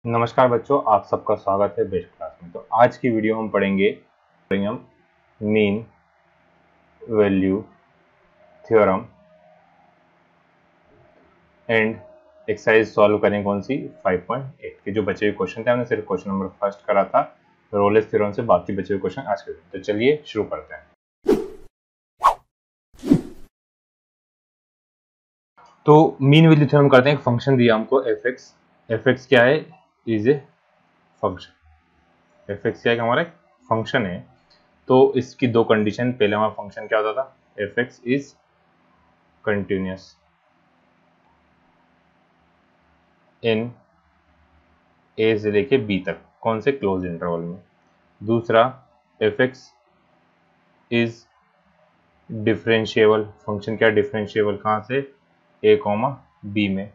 नमस्कार बच्चों, आप सबका स्वागत है बेस्ट क्लास में। तो आज की वीडियो हम पढ़ेंगे हम mean value theorem and exercise solve करें। कौन सी? 5.8 के जो बचे हुए क्वेश्चन थे, हमने सिर्फ क्वेश्चन नंबर फर्स्ट करा था रोलेस थ्योरम से, बाकी बचे हुए क्वेश्चन आज करते हैं। तो चलिए शुरू करते हैं। तो मीन वैल्यू थ्योरम करते हैं। एक फंक्शन दिया हमको एफ एक्स क्या है? Is a function. F x क्या है? हमारा एक फंक्शन है। तो इसकी दो कंडीशन, पहले हमारा फंक्शन क्या होता था? F x is continuous in a से लेके बी तक, कौन से? क्लोज इंटरवल में। दूसरा, F x is differentiable. Function क्या? डिफरेंशिएबल कहाँ से? ए कॉमा बी में।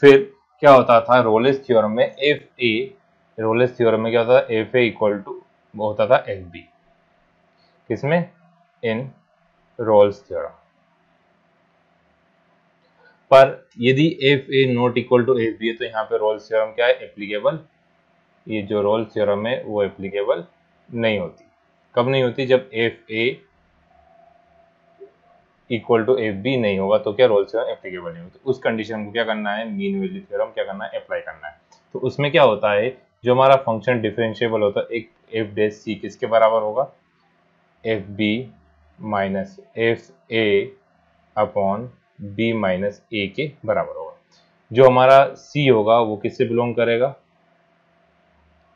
फिर क्या होता था रोलेस थ्योरम में? एफ ए, रोलेस थ्योरम में क्या होता था? एफ ए इक्वल टू होता था एफ बी। किसमें? In Rolle's theorem. पर यदि F A not equal to F B है तो यहाँ पे रोल्स थ्योरम क्या है? एप्लीकेबल। ये जो रोल्स थ्योरम है वो एप्लीकेबल नहीं होती। कब नहीं होती? जब F A equal to F B नहीं होगा तो क्या रोल्स थ्योरम एप्लीकेबल नहीं होती। उस कंडीशन को क्या करना है? मीन वैल्यू थ्योरम क्या करना है? अप्लाई करना है। तो उसमें क्या होता है, जो हमारा फंक्शन डिफरेंशिएबल होता है, एक एफ डैश सी किसके बराबर होगा? F B minus F A upon B minus a के बराबर होगा। जो हमारा सी होगा वो किससे बिलोंग करेगा?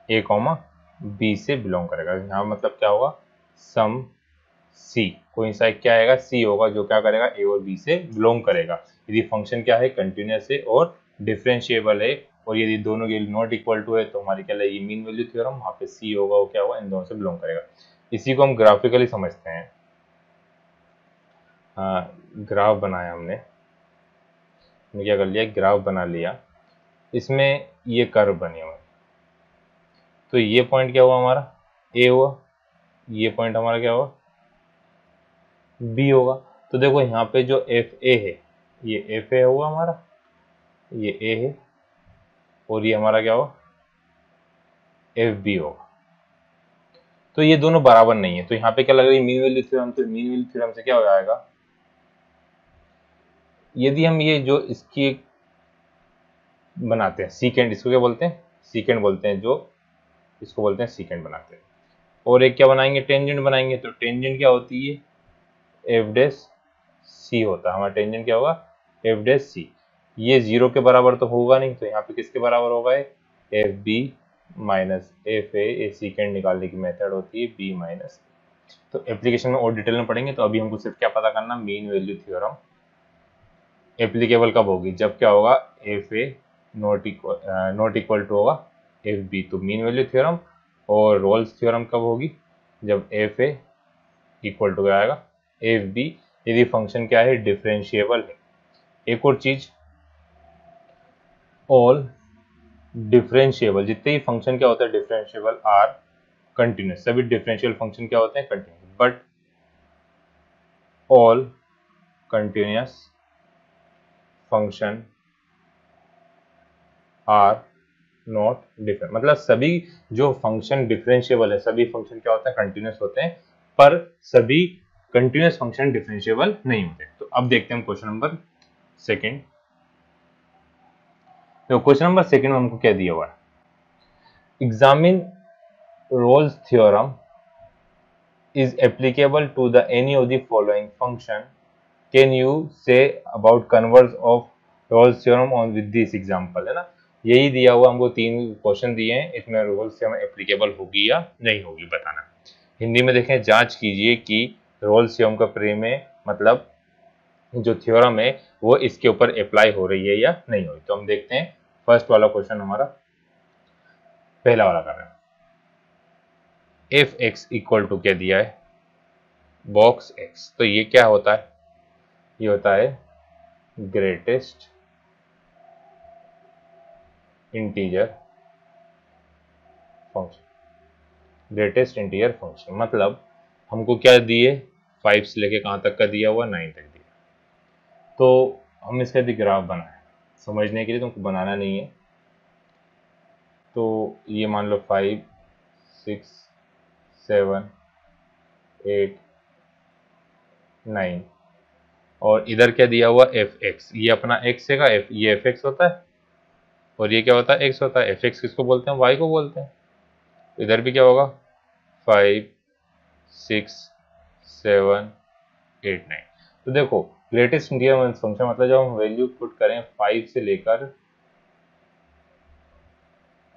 ए कॉमा बी से बिलोंग करेगा। यहाँ मतलब क्या होगा? सम सी, कोई सा क्या आएगा? सी होगा, जो क्या करेगा? ए और बी से बिलोंग करेगा। यदि फंक्शन क्या है? कंटिन्यूअस है और डिफरेंशिएबल है, और यदि दोनों के नॉट इक्वल टू है तो हमारी क्या लगेगी? Mean value theorem. वहाँ पे सी होगा वो क्या होगा? इन दोनों से बिलोंग करेगा। इसी को हम ग्राफिकली समझते हैं। ग्राफ बनाया हमने क्या कर लिया? ग्राफ बना लिया। इसमें ये कर्व बने हुए, तो ये पॉइंट क्या हुआ? हमारा ए हुआ। ये पॉइंट हमारा क्या हुआ? बी होगा। तो देखो यहाँ पे जो एफ ए है, ये एफ ए हुआ हमारा, ये ए है, और ये हमारा क्या होगा? एफ बी होगा। तो ये दोनों बराबर नहीं है, तो यहाँ पे क्या लग रही है? Mean value theorem. तो मीन वैल्यू थ्योरम से क्या हो जाएगा? यदि हम ये जो इसकी बनाते हैं सीकेंड, इसको क्या बोलते हैं? सीकेंड बोलते हैं। जो इसको बोलते हैं सीकेंड बनाते हैं। और एक क्या बनाएंगे? टेंजेंट बनाएंगे। तो टेंजेंट क्या होती है? एफ डैश सी होता है हमारा टेंजेंट। क्या होगा? एफ डैश सी। ये जीरो के बराबर तो होगा नहीं, तो यहाँ पे किसके बराबर होगा? F B minus F A. Second निकालने की मेथड होती है बी माइनस। तो एप्लीकेशन में और डिटेल में पढ़ेंगे। तो अभी हमको सिर्फ क्या पता करना? मीन वैल्यू थ्योरम एप्लीकेबल कब होगी? जब क्या होगा? F A not equal to होगा एफ बी। तो मीन वैल्यू थ्योरम। और रोल्स थ्योरम कब होगी? जब एफ ए इक्वल टू क्या आएगा? एफ बी, यदि फंक्शन क्या है? डिफरेंशिएबल है। एक और चीज, ऑल डिफरेंशिएबल, जितने ही फंक्शन क्या होता है डिफरेंशिएबल आर कंटिन्यूस। सभी डिफरेंशियल फंक्शन क्या होते हैं? Continuous. But all continuous function are not different. मतलब सभी जो फंक्शन डिफरेंशिएबल है, सभी फंक्शन क्या होते हैं? कंटिन्यूस होते हैं। पर सभी कंटिन्यूस फंक्शन डिफरेंशिएबल नहीं होते। तो अब देखते हैं क्वेश्चन नंबर सेकेंड। तो क्वेश्चन नंबर सेकेंड में हमको क्या दिया हुआ है? Examine Rolle's theorem is applicable to the any of the following function. Can you say about converse of Rolle's theorem on with this example? है ना, यही दिया हुआ हमको। तीन क्वेश्चन दिए हैं, इसमें रोल्स थ्योरम एप्लीकेबल होगी या नहीं होगी बताना। हिंदी में देखें, जांच कीजिए कि रोल्स थ्योरम का प्रे में मतलब जो थ्योरम है वो इसके ऊपर अप्लाई हो रही है या नहीं हो रही। तो हम देखते हैं फर्स्ट वाला क्वेश्चन, हमारा पहला वाला कर रहे हैं। एफ एक्स इक्वल टू क्या दिया है? Box x. तो ये क्या होता है? ये होता है greatest integer function. Greatest integer function मतलब हमको क्या दिए? 5 से लेके कहाँ तक का दिया हुआ? 9 तक दिया। तो हम इसका यदि ग्राफ बनाए, समझने के लिए तुमको बनाना नहीं है, तो ये मान लो 5 6 7 8 9 और इधर क्या दिया हुआ एफ एक्स, ये अपना एक्स है का एफ, ये एफ एक्स होता है और ये क्या होता है एक्स होता है। एफ एक्स किसको बोलते हैं, वाई को बोलते हैं। तो इधर भी क्या होगा 5 6 7 8 9। तो देखो ग्रेटेस्ट इंटीजर फंक्शन मतलब जब हम वैल्यू पुट करें 5 से लेकर,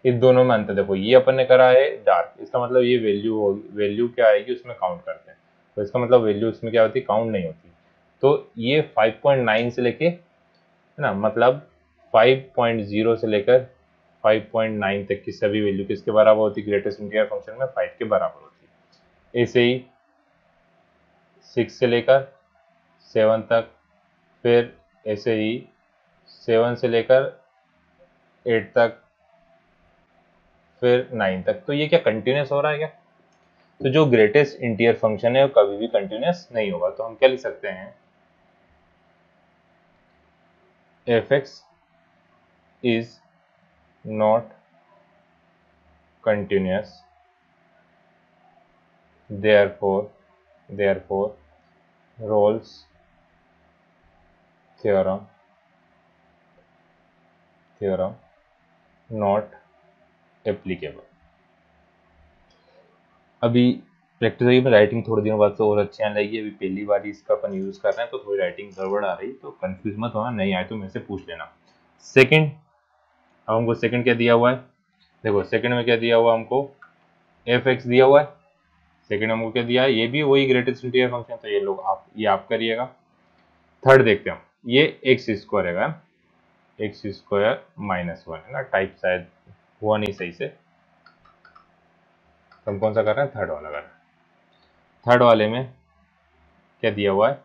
इन दोनों में अंतर देखो, ये अपन ने करा है डार्क, इसका मतलब ये वैल्यू होगी, वैल्यू क्या आएगी उसमें काउंट करते हैं, तो इसका मतलब वैल्यू उसमें क्या होती, काउंट नहीं होती। तो ये 5.9 से लेके है ना, मतलब 5.0 से लेकर 5.9 तक की सभी वैल्यू किसके बराबर होती, ग्रेटेस्ट इंटीजर फंक्शन में 5 के बराबर होती है। ऐसे ही 6 से लेकर 7 तक, फिर ऐसे ही 7 से लेकर 8 तक, फिर 9 तक। तो ये क्या कंटिन्यूस हो रहा है क्या? तो जो ग्रेटेस्ट इंटीजर फंक्शन है वो कभी भी कंटिन्यूस नहीं होगा। तो हम क्या लिख सकते हैं, F x is not continuous, therefore Rolle's theorem not applicable। अभी प्रैक्टिस होगी, मैं राइटिंग थोड़े दिनों बाद से और अच्छी आने लगी। अभी पहली बार इसका अपन यूज कर रहे हैं तो थोड़ी राइटिंग गड़बड़ आ रही, तो कंफ्यूज मत होना, नहीं आए तो मेरे से पूछ लेना। सेकंड, अब हमको सेकंड क्या दिया हुआ है, देखो सेकंड में क्या दिया हुआ हमको, एफ एक्स दिया हुआ है। सेकंड में हमको क्या दिया है, ये भी वही ग्रेटेस्ट इंटीजर फंक्शन, तो ये आप करिएगा। थर्ड देखते हैं हम, ये एक्स स्क्वायर है, एक्स स्क्वायर माइनस 1 है ना, टाइप शायद हुआ नहीं सही से, हम कौन सा कर रहे हैं, थर्ड वाला कर रहे हैं। थर्ड वाले में क्या दिया हुआ है,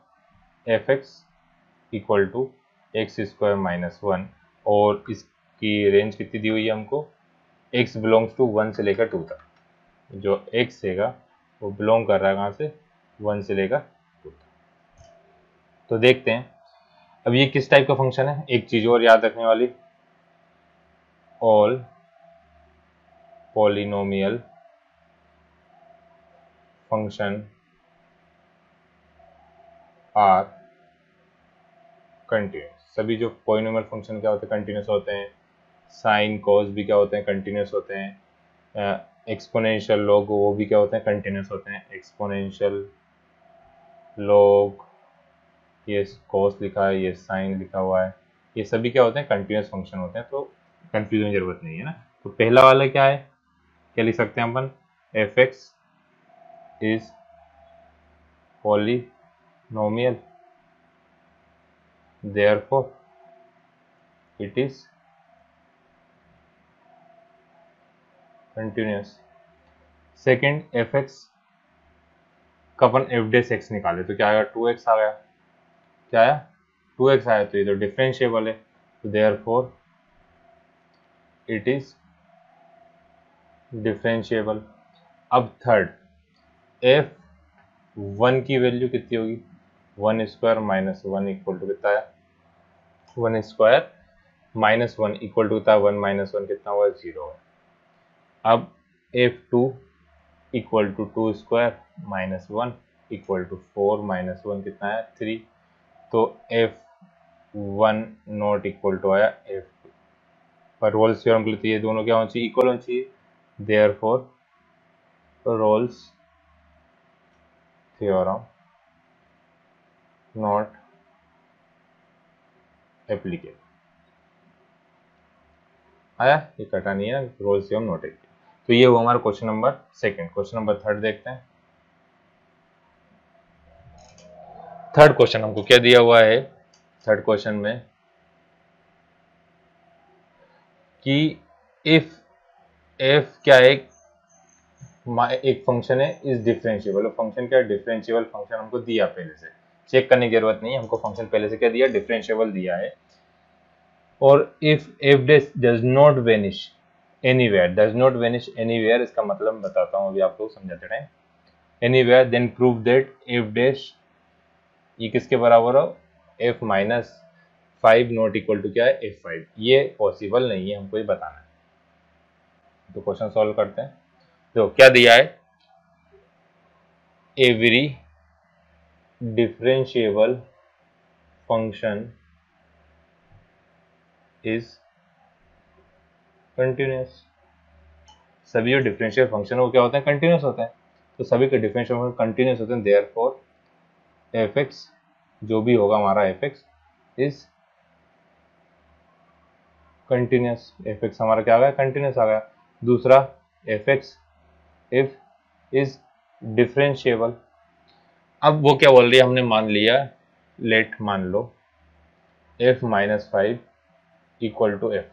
F X equal to X square minus 1 और इसकी रेंज कितनी दी हुई है हमको, x बिलोंग्स टू 1 से लेकर 2 तक। जो x हैगा वो बिलोंग कर रहा है कहाँ से, 1 से लेकर 2 तक। तो देखते हैं अब ये किस टाइप का फंक्शन है। एक चीज और याद रखने वाली, all polynomial function are continuous. सभी जो पॉलिनोमियल फंक्शन क्या होते हैं, कंटिन्यूस होते हैं। साइन कॉस भी क्या होते हैं, कंटिन्यूस होते हैं। एक्सपोनेंशियल लॉग वो भी क्या होते हैं, कंटिन्यूस होते हैं। एक्सपोनेंशियल लॉग, ये कॉस लिखा है, ये साइन लिखा हुआ है, ये सभी क्या होते हैं, कंटिन्यूस फंक्शन होते हैं। तो कंफ्यूजन की जरूरत नहीं है ना। तो पहला वाला क्या है, क्या लिख सकते हैं अपन, f x is polynomial therefore it is continuous। Second, f x का अपन एफ डेस एक्स निकाले तो क्या आएगा, 2x आ गया, क्या आया 2x आया, तो ये तो डिफरेंशिएबल है, तो देयरफॉर इट इज डिफरेंशिएबल। अब थर्ड, एफ 1 की वैल्यू कितनी होगी, 1 स्क्वायर माइनस 1 इक्वल टू कितना है, 1 स्क्वायर माइनस 1 इक्वल टू था 1 माइनस 1 कितना हुआ, 0 है। अब F 2 equal to 2 square minus 1 equal to 4 minus 1 कितना है, 3। तो एफ 1 नॉट इक्वल टू आया एफ 2। पर रोल्स थ्योरम के लिए तो ये दोनों क्या होना चाहिए, इक्वल होना चाहिए। Therefore Rolle's theorem not applicable. आया, ये कटा नहीं है, रोल्स थ्योरम नॉट एप्लीकेबल। तो ये हुआ हमारा question number second. Question number third देखते हैं। थर्ड क्वेश्चन हमको क्या दिया हुआ है, थर्ड क्वेश्चन में कि इफ एफ क्या है, एक फंक्शन है इज डिफरेंशिएबल। फंक्शन क्या है, डिफरेंशिएबल फंक्शन हमको दिया, पहले से चेक करने की जरूरत नहीं है, हमको फंक्शन पहले से क्या दिया, डिफरेंशिएबल दिया है। और if F dash does not vanish anywhere, does not vanish anywhere इसका मतलब मैं बताता हूँ अभी आप लोग समझाते time. Anywhere then prove that F dash ये किसके बराबर हो, F minus 5 not equal to क्या है, एफ 5। ये पॉसिबल नहीं है, हमको ये बताना है। तो क्वेश्चन सॉल्व करते हैं। तो क्या दिया है, every differentiable function is continuous. सभी जो डिफरेंशियल फंक्शन है वो क्या होते हैं, कंटिन्यूस होते हैं। तो सभी के डिफरेंशियल फंक्शन कंटिन्यूस होते हैं, देयरफॉर एफ एक्स जो भी होगा हमारा F x is continuous. F x हमारा क्या आ गया, कंटिन्यूस आ गया। दूसरा F x if is differentiable. अब वो क्या बोल रही है, हमने मान लिया, लेट मान लो f minus five equal to f.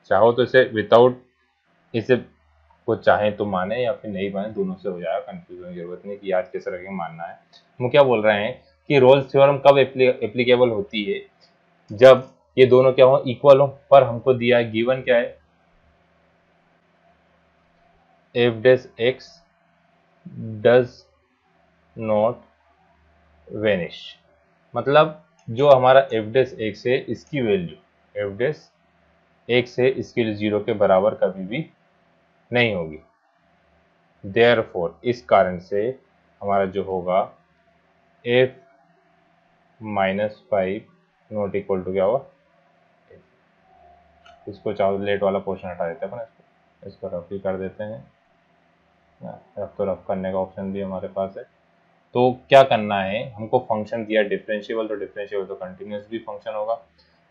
चाहो तो इसे विदाउट इसे को चाहे तो माने या फिर नहीं माने, दोनों से हो जाएगा, कंफ्यूजन की जरूरत नहीं कि याद कैसे रखें मानना है। हम क्या बोल रहे हैं कि रोल्स थ्योरम कब एप्लीकेबल होती है, जब ये दोनों क्या हो, इक्वल हो। पर हमको दिया है, गिवन क्या है, F dash x does not vanish. मतलब जो हमारा एफ डैश एक्स है इसकी वैल्यू एफ डैश एक्स है इसकी जीरो के बराबर कभी भी नहीं होगी। देयरफॉर इस कारण से हमारा जो होगा F minus five not equal to क्या होगा, इसको चाहो लेट वाला पोर्शन हटा देते हैं अपन, इसको रफ ही कर देते हैं। रफ तो रफ करने का ऑप्शन भी हमारे पास है। तो क्या करना है, हमको फंक्शन दिया डिफरेंशिएबल, तो डिफरेंशिएबल तो कंटिन्यूस भी फंक्शन होगा।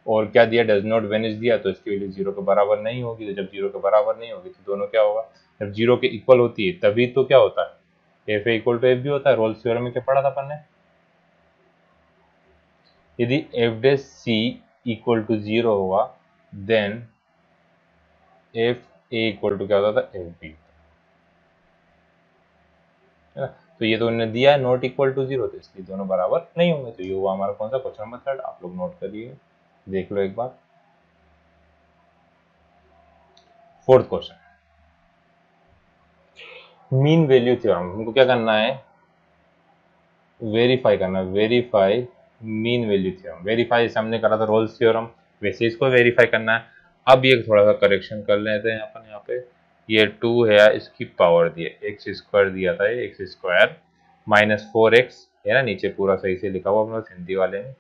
और क्या दिया, डज नॉट वेनिश दिया, तो इसकी वैल्यू जीरो के बराबर नहीं होगी। तो जब जीरो के बराबर नहीं होगी तो दोनों क्या होगा, जब जीरो के इक्वल होती है तभी तो क्या होता है, F A equal to F भी होता है। रोल्स थ्योरम में क्या पढ़ा था अपन ने, यदि f dash c equal to zero होगा then f A equal to क्या होता था, एफ बी। तो ये तो उन्होंने दिया है नॉट इक्वल टू जीरो, तो इसलिए दोनों बराबर नहीं होंगे। तो ये हुआ हमारा कौन सा, क्वेश्चन नंबर 3। आप लोग नोट करिए, देख लो एक बार। Fourth question, mean value theorem. हमको क्या करना है, वेरीफाई करना, verify mean value theorem. Verify जैसे हमने करा था रोल्स थ्योरम, वैसे इसको वेरीफाई करना है। अब ये थोड़ा सा करेक्शन कर लेते हैं अपन यहाँ पे। ये 2 है, इसकी पावर दी है, एक्स स्क्वायर दिया था, ये एक्स स्क्वायर माइनस 4x है ना, नीचे पूरा सही से लिखा हुआ हम लोग हिंदी वाले में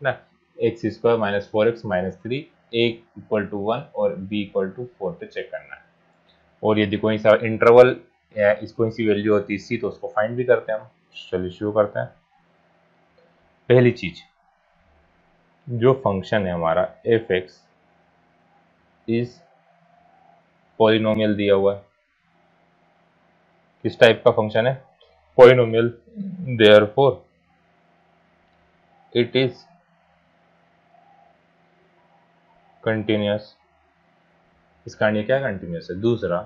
ना, X square minus 4x minus 3, A equal to 1 और बी इक्वल टू 4 पे चेक करना है। और यदि कोई सा इंटरवल या इस कोई सी वैल्यू होती है सी, तो उसको फाइंड भी करते हैं हम। चलिए शुरू करते हैं। पहली चीज, जो फंक्शन है हमारा एफ एक्स इज पॉलिनोमियल दिया हुआ है। किस टाइप का फंक्शन है, polynomial. Therefore it is continuous. इस कारण ये क्या कंटिन्यूअस है। दूसरा,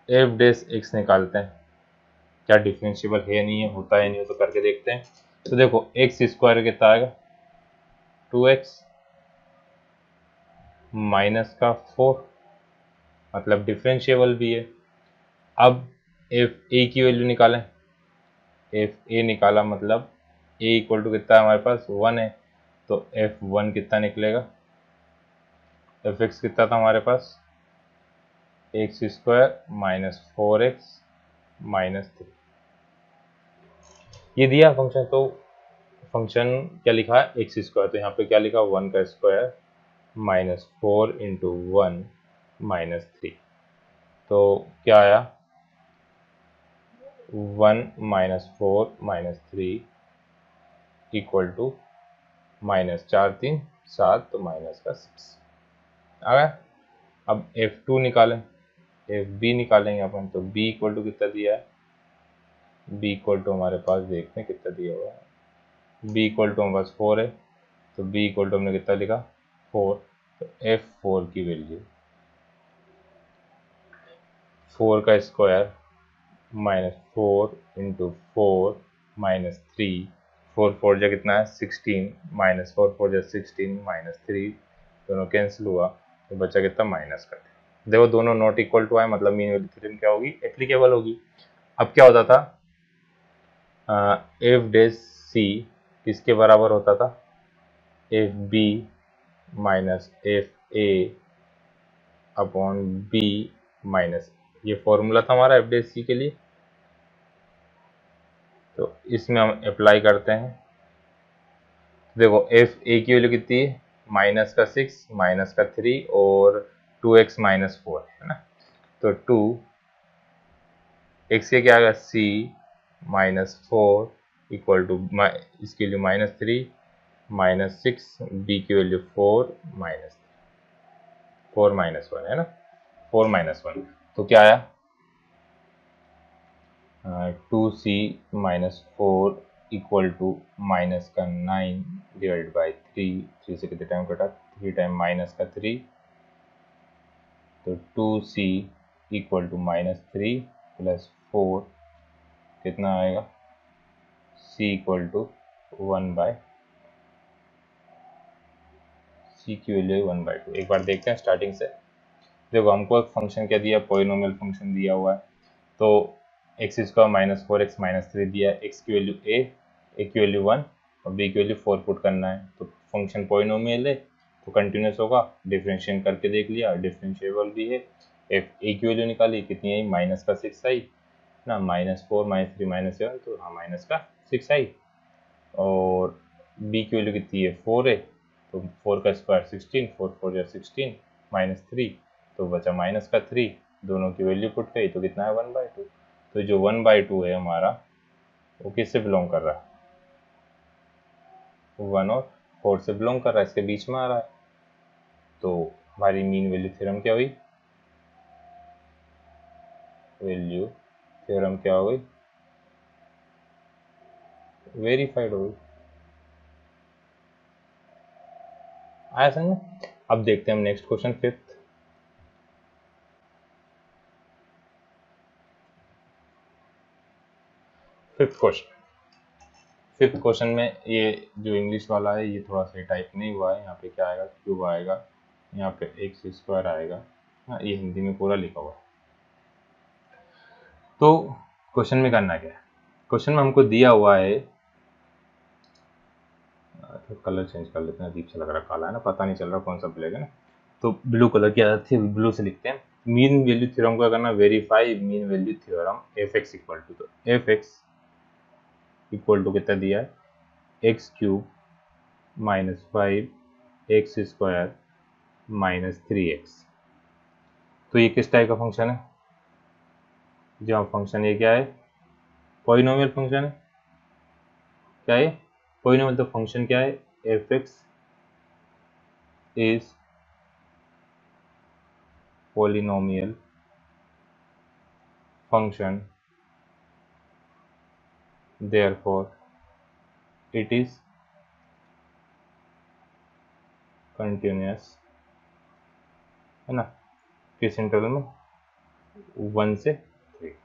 एफ डैश एक्स निकालते हैं, क्या डिफरेंशिएबल है नहीं है, होता है नहीं हो तो करके देखते हैं। तो देखो एक्स स्क्वायर कितना आएगा, 2x माइनस का 4, मतलब डिफरेंशिएबल भी है। अब एफ ए की वैल्यू निकालें, एफ ए निकाला मतलब ए इक्वल टू कितना है हमारे पास, 1 है। तो एफ वन कितना निकलेगा, एफ एक्स कितना था हमारे पास, x square minus 4x minus 3। ये दिया फंक्शन, तो फंक्शन क्या लिखा है, एक्स स्क्वायर, तो यहाँ पे क्या लिखा, 1 का स्क्वायर माइनस 4 इंटू 1 माइनस 3। तो क्या आया, 1 minus 4 minus 3 equal to minus 4 3 7, तो माइनस का 6 आ गया। अब F2 निकालें, FB निकालेंगे अपन, तो B इक्वल टू कितना दिया है, B इक्वल टू हमारे पास देखते हैं कितना दिया हुआ है। B इक्वल टू हमारे पास 4 है, तो B इक्वल टू हमने कितना लिखा, 4। तो F4 की वैल्यू 4 का स्क्वायर माइनस 4 इंटू 4 माइनस 3, 4 4 जा कितना है 16, माइनस 4 4 जा 16 माइनस 3, दोनों कैंसिल हुआ तो बचा कितना, माइनस का। देखो दोनों नॉट इक्वल टू आए, मतलब मीन वैल्यू थ्योरम क्या होगी, एप्लीकेबल होगी। अब क्या होता था, एफ डैश सी किसके बराबर होता था, F B minus F A upon B minus, ये फॉर्मूला था हमारा एफ डेस सी के लिए। तो इसमें हम अप्लाई करते हैं। देखो एफ ए की वैल्यू कितनी है, माइनस का 6 माइनस का 3 और 2x माइनस 4 है ना। तो 2 x के क्या आएगा c माइनस 4 इक्वल टू इसकी वैल्यू माइनस 3 माइनस 6, b की वैल्यू 4 माइनस 1 है ना, 4 माइनस 1। तो क्या आया 2c minus 4 equal to minus का 9 डिवाइड बाई 3 से कितने टाइम कटा, 3 टाइम माइनस का 3, तो 2c equal to minus 3 plus 4 कितना आएगा, c equal to 1 by, c की वैल्यू 1/2। एक बार देखते हैं स्टार्टिंग से। देखो हमको एक फंक्शन क्या दिया, पॉलिनोमियल फंक्शन दिया हुआ है। तो x square minus 4x minus 3 दिया है, एक्स की वैल्यू ए की वैल्यू 1 और बी की वैल्यू 4 पुट करना है। तो फंक्शन पॉलिनोमियल है तो कंटिन्यूस होगा, डिफरेंशिएट करके देख लिया, डिफरेंशिएबल भी है। एफ ए की वैल्यू निकाली, कितनी आई, माइनस का 6 आई ना, माइनस 4 माइनस 3 माइनस 7, तो हाँ माइनस का 6 आई। और बी की वैल्यू कितनी है, 4 है, तो 4 का स्क्वायर 16, 4 4 16 माइनस 3, तो बचा माइनस का 3, दोनों की वैल्यू पुट गई तो कितना है 1/2। तो जो 1/2 है हमारा वो किससे बिलोंग कर रहा है, 1 और 4 से बिलोंग कर रहा है, इसके बीच में आ रहा है। तो हमारी मीन वैल्यू थ्योरम क्या हुई, वैल्यू थ्योरम क्या हो गई, वेरीफाइड हो गई। आया समझ। अब देखते हैं हम next question, fifth question. Fifth question में ये जो इंग्लिश वाला है ये थोड़ा सा टाइप नहीं हुआ है, यहाँ पे क्या आएगा, क्यूब आएगा, यहाँ पे एक्स स्क्वायर आएगा, हाँ ये हिंदी में पूरा लिखा हुआ है। तो क्वेश्चन में करना क्या है, क्वेश्चन में हमको दिया हुआ है, तो कलर चेंज कर लेते हैं, अजीब सा लग रहा है, काला है ना, पता नहीं चल रहा कौन सा ब्लैक है ना। तो ब्लू कलर की आदत थी, ब्लू से लिखते हैं। मीन वैल्यू थ्योरम का करना, verify mean value theorem F X equal to, तो एफ एक्स इक्वल टू कितना दिया है, X cube minus 5 X square minus 3x। तो ये किस टाइप का फंक्शन है, जो फंक्शन ये क्या है, पॉलिनोमियल फंक्शन है। क्या है पॉलिनोमियल, तो फंक्शन क्या है, F x is polynomial function, therefore it is continuous, है ना, किस इंटरवल में, 1 से 3।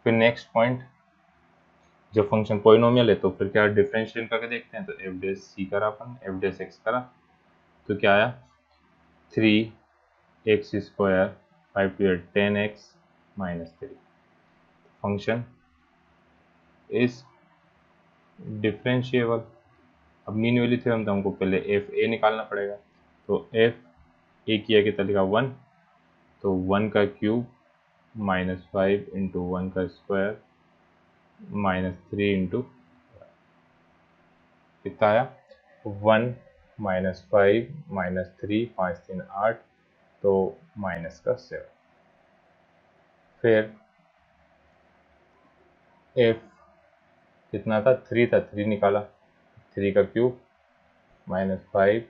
फिर नेक्स्ट पॉइंट, जो फंक्शन पॉलिनोमियल है तो फिर क्या डिफरेंशिएट करके देखते हैं। तो एफ डेस सी करा अपन, एफ डेस एक्स करा, तो क्या आया 3x square 5 to 10x minus 3। Function is differentiable. अब मीन वैल्यू थ्योरम तो हमको पहले एफ ए निकालना पड़ेगा। तो एफ ए किया कितना लिखा 1, तो 1 का क्यूब माइनस 5 इंटू 1 का स्क्वायर माइनस 3 इंटू कितना आया 1 माइनस 5 माइनस 3, 5 3 8, तो माइनस का 7। फिर एफ कितना था, 3 था, 3 निकाला, 3 का क्यूब माइनस 5,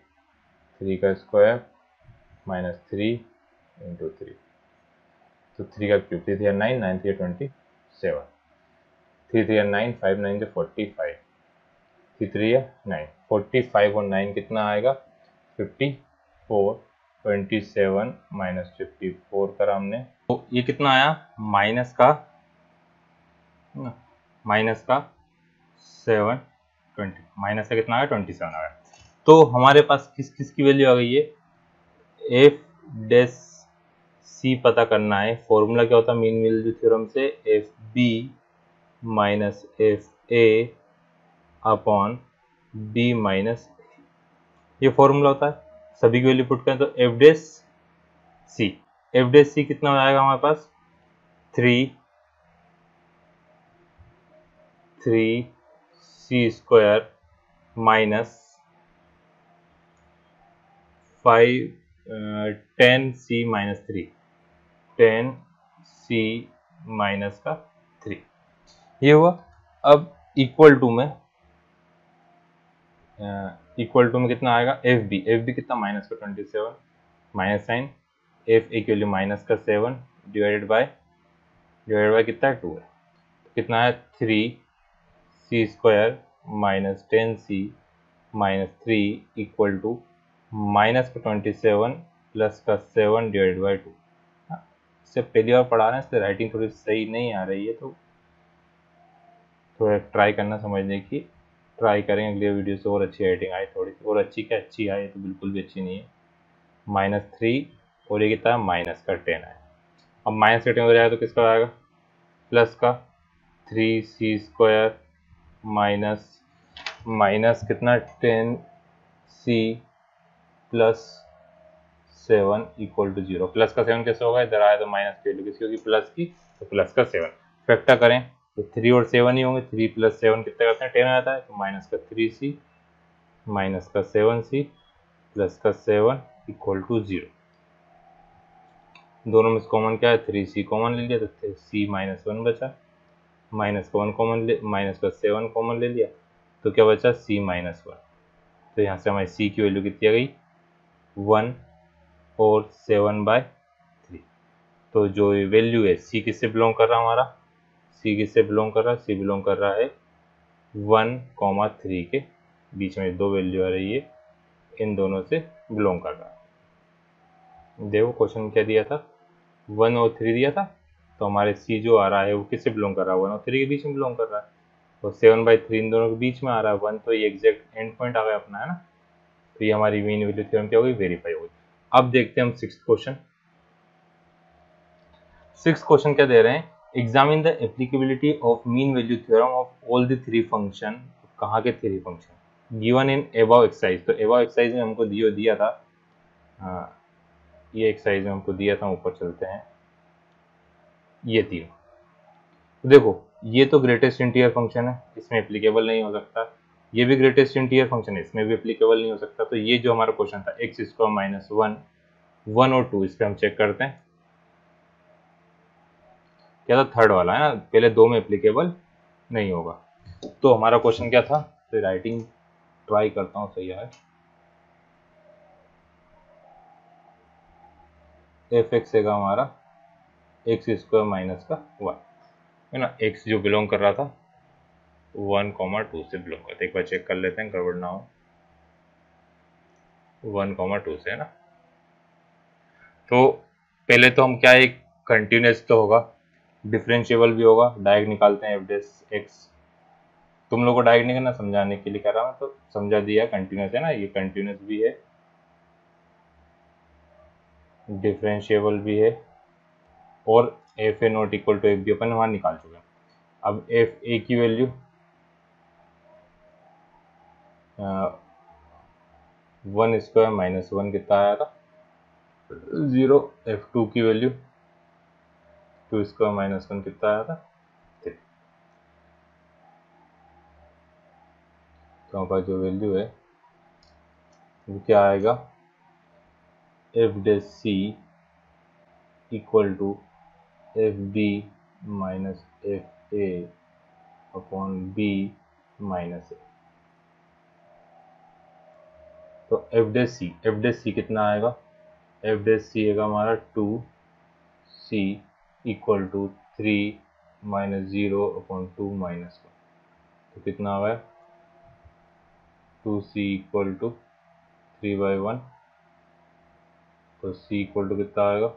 3 का स्क्वायर माइनस 3 इंटू 3, तो 3 का क्यूब 3 3 9, 9 3 27, 3 3 9, 5 9 45, 3 3 9, 45 और 9 कितना आएगा 54, 27 माइनस 54 करा हमने, तो ये कितना आया माइनस का 7 20, माइनस का कितना आया 27 आया। तो हमारे पास किस किस की वैल्यू आ गई है, एफ डेस सी पता करना है। फॉर्मूला क्या होता है मीन वैल्यू थ्योरम से, F B minus F A upon B minus, ये फॉर्मूला होता है। सभी की वैल्यू पुट करें तो F dash C. F dash C कितना हो जाएगा हमारे पास 3 सी स्क्वायर माइनस 10 सी माइनस 3, 10 सी माइनस का 3 ये हुआ। अब इक्वल टू में कितना आएगा एफ बी कितना माइनस का 27 minus sign F equal minus का 7 डिवाइडेड बाय कितना है 2 है, तो कितना है 3 सी square minus 10 C minus 3 equal to minus का 27 प्लस का 7 डिवाइड बाई 2। इससे पहली बार पढ़ा रहे हैं इसलिए राइटिंग थोड़ी सही नहीं आ रही है, तो थोड़ा ट्राई करना समझने की ट्राई करें, अगली वीडियो से और अच्छी राइटिंग आए, थोड़ी सी और अच्छी क्या अच्छी आए, तो बिल्कुल भी अच्छी नहीं है। -3 और ये कितना है माइनस का 10 है। अब माइनस का 10 हो जाएगा तो किसका आएगा प्लस का 3 सी स्क्वायर माइनस कितना 10 C plus 7 equal to 0। Plus का 7 कैसे होगा, इधर आया तो माइनस की वैल्यू किसकी होगी प्लस की, तो प्लस का 7 फैक्टर करें तो 3 और 7 ही होंगे, 3 प्लस 7 कितने करते हैं 10 आ जाता है, तो माइनस का 3 सी माइनस का 7 सी प्लस का 7 इक्वल टू 0। दोनों में कॉमन क्या है 3 सी कॉमन ले लिया तो सी माइनस 1 बचा, माइनस का 1 कॉमन ले माइनस का 7 कॉमन ले लिया तो क्या बचा सी माइनस 1। तो यहाँ से हमारी सी की वैल्यू कितनी आ गई 1 और 7/3। तो जो ये वैल्यू है सी किससे बिलोंग कर रहा है हमारा, सी किससे बिलोंग कर रहा है, सी बिलोंग कर रहा है 1, 3 के बीच में दो वैल्यू आ रही है, इन दोनों से बिलोंग कर रहा है। देखो क्वेश्चन क्या दिया था 1 और 3 दिया था, तो हमारे सी जो आ रहा है वो किससे बिलोंग कर रहा है 1 और 3 के बीच में बिलोंग कर रहा है, और 7/3 इन दोनों के बीच में आ रहा है 1, तो ये एग्जैक्ट एंड पॉइंट आ गया अपना है ना, तो ये हमारी मीन वैल्यू थ्योरम क्या होगी वेरीफाई होगी। अब देखते हैं हम सिक्स्थ क्वेश्चन क्या दे रहे हैं, examine the applicability of mean value theorem of all the 3 function. कहाँ के 3 function given in above exercise, तो एबव एक्सरसाइज में हमको दिया था, ये एक्सरसाइज में हमको दिया था, ऊपर चलते हैं, ये 3 देखो, ये तो ग्रेटेस्ट इंटीजर फंक्शन है, इसमें एप्लीकेबल नहीं हो सकता, ये भी ग्रेटेस्ट इंटीजर फंक्शन है, इसमें भी एप्लीकेबल नहीं हो सकता। तो ये जो हमारा क्वेश्चन था x स्क्वायर माइनस 1 और 2, इस पर हम चेक करते हैं क्या था थर्ड वाला है ना, पहले दो में एप्लीकेबल नहीं होगा। तो हमारा क्वेश्चन क्या था, तो राइटिंग ट्राई करता हूँ सही है, एफ एक्स है हमारा एक्स स्क्वायर माइनस का 1 है ना, एक्स जो बिलोंग कर रहा था 1,2 से बिलोंग करता है, एक बार चेक कर लेते हैं गड़बड़ ना हो, 1,2 से है ना। तो पहले तो हम क्या एक कंटिन्यूस तो होगा, डिफरेंशिएबल भी होगा, डायरेक्ट निकालते हैं एफ डैश एक्स, तुम लोगों को डायरेक्ट नहीं करना समझाने के लिए कर रहा हूँ, तो समझा दिया कंटिन्यूस है ना, ये कंटिन्यूस भी है डिफरेंशिएबल भी है, और f A not equal to F b अपन वहाँ निकाल चुके हैं। अब एफ ए की वैल्यू 1 स्क्वायर माइनस 1 कितना आया था 0, एफ टू की वैल्यू 2 स्क्वायर माइनस 1 कितना आया था 3। तो हमारे पास जो वैल्यू है वो क्या आएगा f dash c equal to F B minus F A upon B minus a. तो एफ डैश सी कितना आएगा, एफ डैश सी आएगा हमारा 2c equal to 3 minus 0 upon 2 minus 1, तो कितना आ गया 2c इक्वल टू 3/1, तो c इक्वल टू कितना आएगा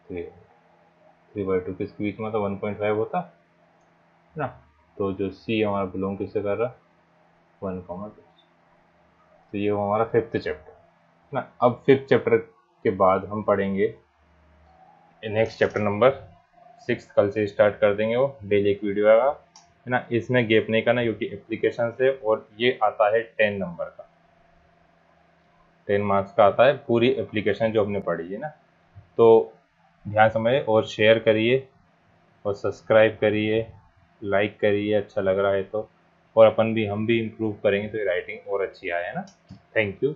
3/2 किसके बीच में था 1.5 होता है ना, तो जो c हमारा बिलोंग किससे कर रहा है 1,2। तो ये हमारा फिफ्थ चैप्टर ना। अब फिफ्थ चैप्टर के बाद हम पढ़ेंगे नेक्स्ट चैप्टर नंबर 6, कल से स्टार्ट कर देंगे, वो डेली एक वीडियो आएगा है ना, इसमें गैप नहीं करना क्योंकि एप्लीकेशन से, और ये आता है 10 नंबर का। 10 मार्क्स का आता है पूरी एप्लीकेशन जो हमने पढ़ी है ना। तो ध्यान समझिए और शेयर करिए और सब्सक्राइब करिए, लाइक करिए अच्छा लग रहा है तो, और हम भी इम्प्रूव करेंगे तो ये राइटिंग और अच्छी आए, है ना। Thank you.